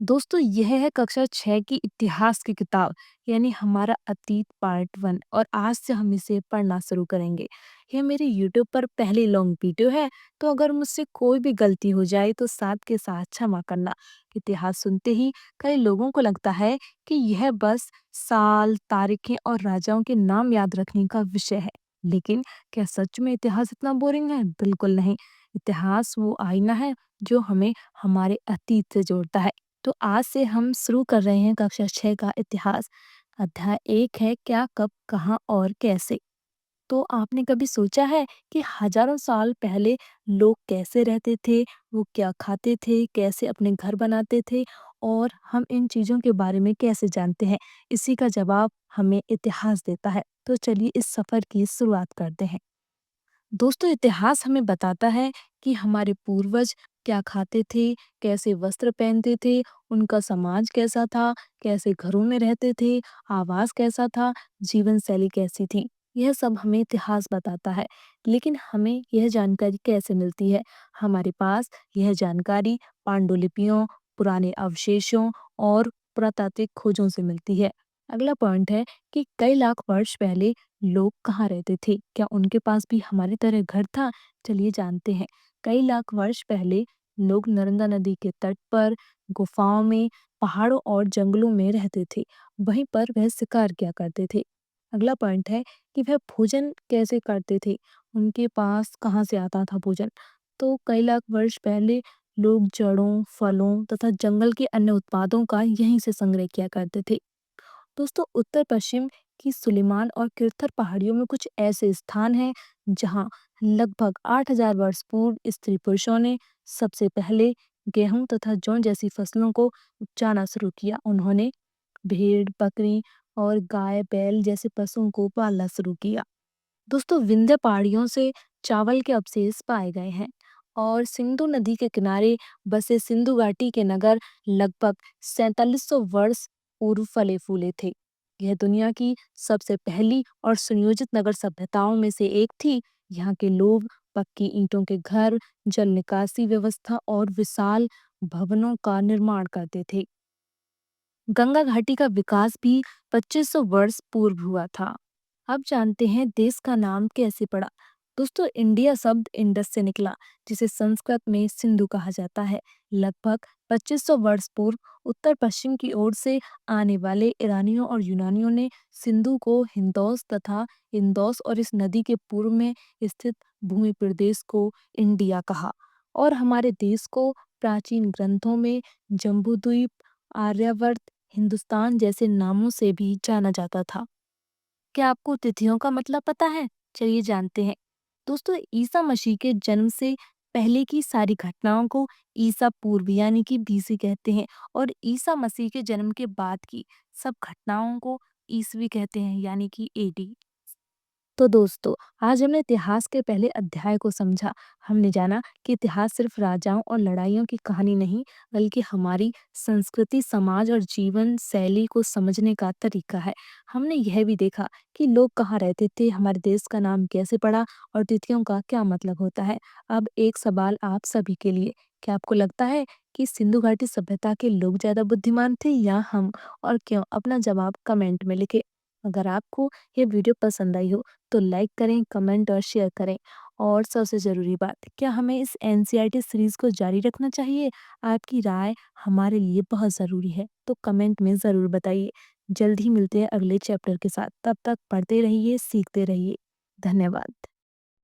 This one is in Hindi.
दोस्तों यह है कक्षा 6 की इतिहास की किताब यानी हमारा अतीत पार्ट 1 और आज से हम इसे पढ़ना शुरू करेंगे। यह मेरे यूट्यूब पर पहली लॉन्ग वीडियो है, तो अगर मुझसे कोई भी गलती हो जाए तो साथ के साथ क्षमा करना। इतिहास सुनते ही कई लोगों को लगता है कि यह बस साल, तारीखें और राजाओं के नाम याद रखने का विषय है। लेकिन क्या सच में इतिहास इतना बोरिंग है? बिल्कुल नहीं। इतिहास वो आईना है जो हमें हमारे अतीत से जोड़ता है। तो आज से हम शुरू कर रहे हैं कक्षा 6 का इतिहास। अध्याय 1 है क्या, कब, कहाँ और कैसे। तो आपने कभी सोचा है कि हजारों साल पहले लोग कैसे रहते थे, वो क्या खाते थे, कैसे अपने घर बनाते थे और हम इन चीज़ों के बारे में कैसे जानते हैं? इसी का जवाब हमें इतिहास देता है। तो चलिए इस सफ़र की शुरुआत करते हैं। दोस्तों इतिहास हमें बताता है कि हमारे पूर्वज क्या खाते थे, कैसे वस्त्र पहनते थे, उनका समाज कैसा था, कैसे घरों में रहते थे, आवास कैसा था, जीवन शैली कैसी थी। यह सब हमें इतिहास बताता है। लेकिन हमें यह जानकारी कैसे मिलती है? हमारे पास यह जानकारी पांडुलिपियों, पुराने अवशेषों और पुरातात्विक खोजों से मिलती है। अगला पॉइंट है कि कई लाख वर्ष पहले लोग कहाँ रहते थे? क्या उनके पास भी हमारी तरह घर था? चलिए जानते हैं। कई लाख वर्ष पहले लोग नर्मदा नदी के तट पर, गुफाओं में, पहाड़ों और जंगलों में रहते थे। वहीं पर वह शिकार किया करते थे। अगला पॉइंट है कि वह भोजन कैसे करते थे? उनके पास कहाँ से आता था भोजन? तो कई लाख वर्ष पहले लोग जड़ों, फलों तथा जंगल के अन्य उत्पादों का यहीं से संग्रह किया करते थे। दोस्तों उत्तर पश्चिम की सुलेमान और किरथर पहाड़ियों में कुछ ऐसे स्थान हैं जहां लगभग 8000 वर्ष पूर्व स्त्री पुरुषों ने सबसे पहले गेहूं तथा जौ जैसी फसलों को उपजाना शुरू किया। उन्होंने भेड़, बकरी और गाय, बैल जैसे पशुओं को पालना शुरू किया। दोस्तों विंध्य पहाड़ियों से चावल के अवशेष पाए गए हैं और सिंधु नदी के किनारे बसे सिंधु घाटी के नगर लगभग 4700 वर्ष पूर्व फले फूले थे। यह दुनिया की सबसे पहली और सुनियोजित नगर सभ्यताओं में से एक थी। यहाँ के लोग पक्की ईंटों के घर, जल निकासी व्यवस्था और विशाल भवनों का निर्माण करते थे। गंगा घाटी का विकास भी 2500 वर्ष पूर्व हुआ था। अब जानते हैं देश का नाम कैसे पड़ा। दोस्तों इंडिया शब्द इंडस से निकला, जिसे संस्कृत में सिंधु कहा जाता है। लगभग 2500 वर्ष पूर्व उत्तर पश्चिम की ओर से आने वाले ईरानियों और यूनानियों ने सिंधु को हिंदौस तथा इंदौस और इस नदी के पूर्व में स्थित भूमि प्रदेश को इंडिया कहा। और हमारे देश को प्राचीन ग्रंथों में जम्बूद्वीप, आर्यावर्त, हिंदुस्तान जैसे नामों से भी जाना जाता था। क्या आपको तिथियों का मतलब पता है? चलिए जानते हैं। दोस्तों ईसा मसीह के जन्म से पहले की सारी घटनाओं को ईसा पूर्व यानी कि बीसी कहते हैं और ईसा मसीह के जन्म के बाद की सब घटनाओं को ईसवी कहते हैं यानी कि एडी। तो दोस्तों आज हमने इतिहास के पहले अध्याय को समझा। हमने जाना कि इतिहास सिर्फ राजाओं और लड़ाइयों की कहानी नहीं, बल्कि हमारी संस्कृति, समाज और जीवन शैली को समझने का तरीका है। हमने यह भी देखा कि लोग कहाँ रहते थे, हमारे देश का नाम कैसे पड़ा और तिथियों का क्या मतलब होता है। अब एक सवाल आप सभी के लिए, क्या आपको लगता है कि सिंधु घाटी सभ्यता के लोग ज्यादा बुद्धिमान थे या हम, और क्यों? अपना जवाब कमेंट में लिखें। अगर आपको ये वीडियो पसंद आई हो तो लाइक करें, कमेंट और शेयर करें। और सबसे ज़रूरी बात, क्या हमें इस एनसीईआरटी सीरीज़ को जारी रखना चाहिए? आपकी राय हमारे लिए बहुत ज़रूरी है, तो कमेंट में ज़रूर बताइए। जल्द ही मिलते हैं अगले चैप्टर के साथ। तब तक पढ़ते रहिए, सीखते रहिए। धन्यवाद।